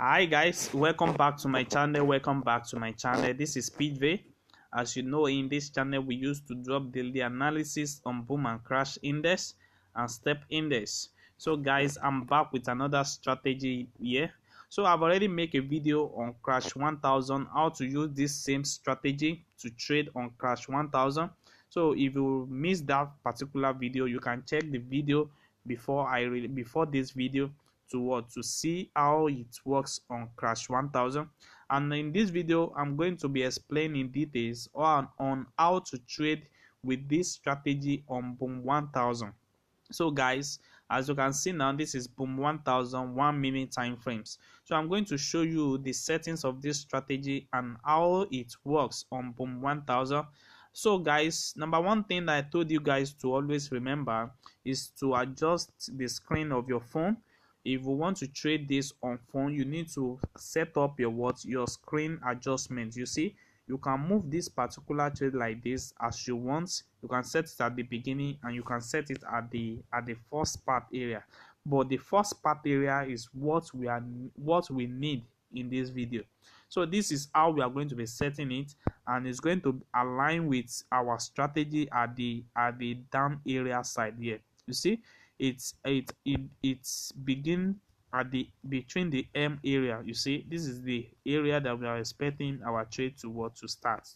Hi guys, welcome back to my channel. This is PJ. As you know, in this channel we used to drop daily analysis on boom and crash index and step index. So guys, I'm back with another strategy here. So I've already made a video on crash 1000, how to use this same strategy to trade on crash 1000. So if you missed that particular video, you can check the video before this video to see how it works on crash 1000. And in this video I'm going to be explaining details on how to trade with this strategy on boom 1000. So guys, as you can see now, this is boom 1000 1 minute time frames. So I'm going to show you the settings of this strategy and how it works on boom 1000. So guys, number one thing that I told you guys to always remember is to adjust the screen of your phone. If you want to trade this on phone, you need to set up your screen adjustment. You see, you can move this particular trade like this as you want. You can set it at the beginning and you can set it at the first part area, but the first part area is what we need in this video. So this is how we are going to be setting it, and it's going to align with our strategy at the down area side here. You see, it's begin at the between the M area. You see, this is the area that we are expecting our trade to start.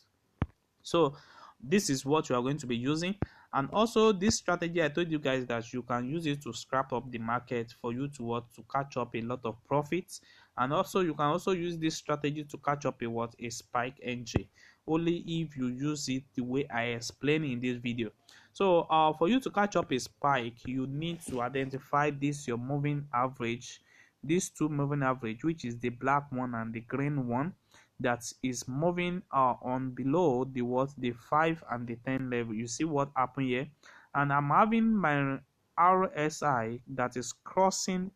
So this is what you are going to be using. And also this strategy, I told you guys that you can use it to scrap up the market for you to catch up a lot of profits. And also you can also use this strategy to catch up a spike entry, only if you use it the way I explained in this video. So for you to catch up a spike, you need to identify your moving average, these two moving average, which is the black one and the green one, that is moving on below the 5 and the 10 level. You see what happened here, and I'm having my RSI that is crossing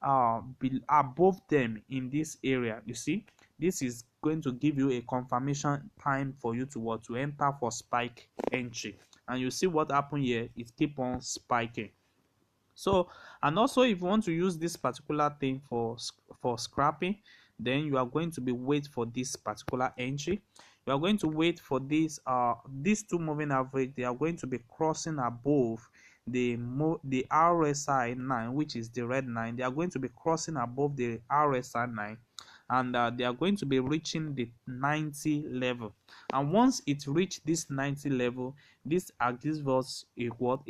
above them in this area. You see, this is going to give you a confirmation time for you to enter for spike entry. And you see what happened here, it keep on spiking. So, and also if you want to use this particular thing for scrapping, then you are going to be wait for this particular entry. You are going to wait for these two moving average. They are going to be crossing above the RSI 9, which is the red 9. They are going to be crossing above the RSI 9, and they are going to be reaching the 90 level. And once it reach this 90 level, this gives us a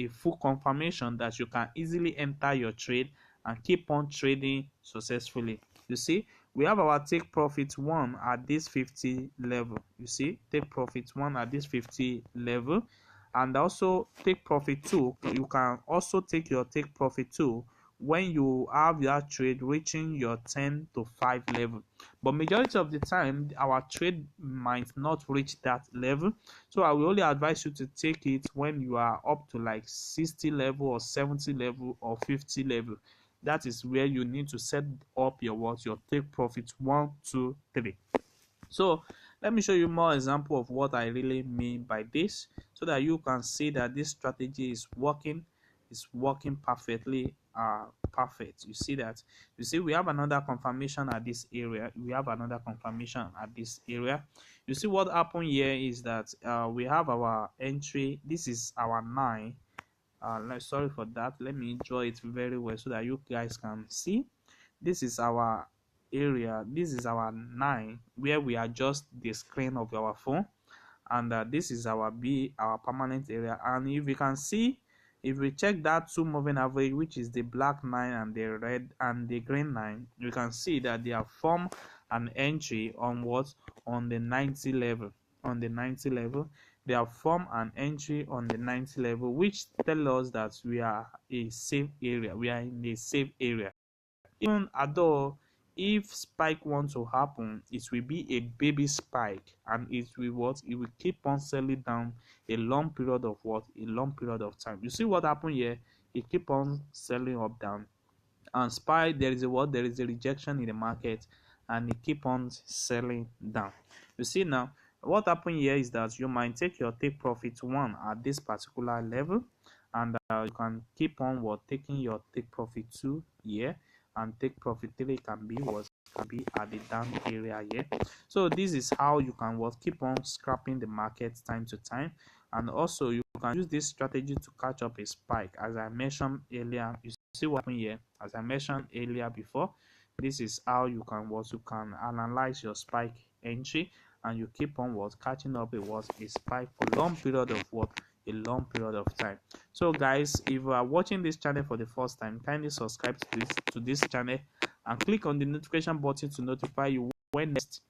full confirmation that you can easily enter your trade and keep on trading successfully. You see, we have our take profit 1 at this 50 level. You see, take profit 1 at this 50 level, and also take profit 2. You can also take your take profit 2 when you have your trade reaching your 10 to 5 level. But majority of the time our trade might not reach that level, so I will only advise you to take it when you are up to like 60 level or 70 level or 50 level. That is where you need to set up your take profit 1, 2, 3. So let me show you more example of what I really mean by this, so that you can see that this strategy is working perfectly. Perfect. You see that? You see, we have another confirmation at this area. You see what happened here is that we have our entry. This is our 9. Sorry for that. Let me draw it very well so that you guys can see. This is our area. This is our 9, where we adjust the screen of our phone, and this is our permanent area. And if you can see, if we check that two moving average, which is the black 9 and the red and the green 9, you can see that they have formed an entry on the 90 level. They have formed an entry on the 90 level, which tell us that we are in a safe area. Even although if spike wants to happen, it will be a baby spike, and it will keep on selling down a long period of time. You see what happened here? It keep on selling up down, and spike, there is a rejection in the market, and it keep on selling down. You see now what happened here is that you might take your take profit 1 at this particular level, and you can keep on taking your take profit 2 here, and take profit. Three can be what can be at the down area here. So this is how you can what keep on scrapping the market time to time. And also you can use this strategy to catch up a spike. As I mentioned earlier, you see what happened here. As I mentioned earlier before, this is how you can analyze your spike entry, and you keep on what catching up a spike for long period of what a long period of time. So guys, if you are watching this channel for the first time, kindly subscribe to this channel and click on the notification button to notify you when next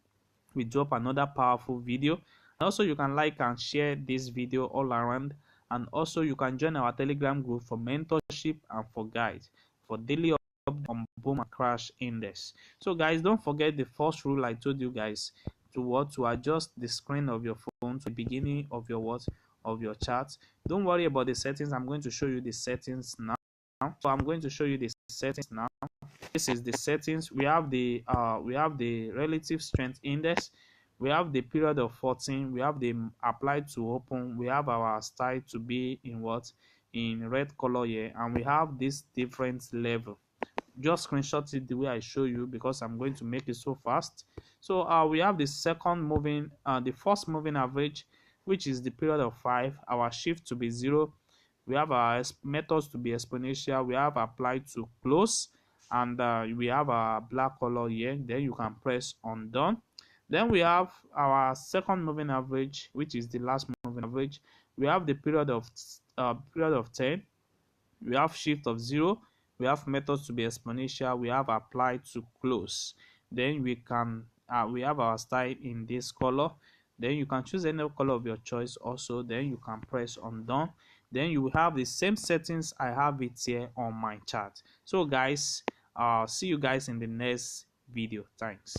we drop another powerful video. And also you can like and share this video all around, and also you can join our Telegram group for mentorship and for guides for daily update on boom and crash index. So guys, don't forget the first rule I told you guys, to adjust the screen of your phone to the beginning of your chart. Don't worry about the settings. I'm going to show you the settings now. So I'm going to show you the settings now. This is the settings. We have the relative strength index, we have the period of 14, we have the applied to open, we have our style to be in red color here, and we have this different level. Just screenshot it the way I show you because I'm going to make it so fast. So we have the first moving average, which is the period of 5, our shift to be 0, we have our methods to be exponential, we have applied to close, and we have our black color here. Then you can press on done. Then we have our second moving average, which is the last moving average. We have the period of 10, we have shift of 0, we have methods to be exponential, we have applied to close. Then we have our style in this color. Then you can choose any color of your choice also. Then you can press on done. Then you will have the same settings I have it here on my chart. So guys, see you guys in the next video. Thanks.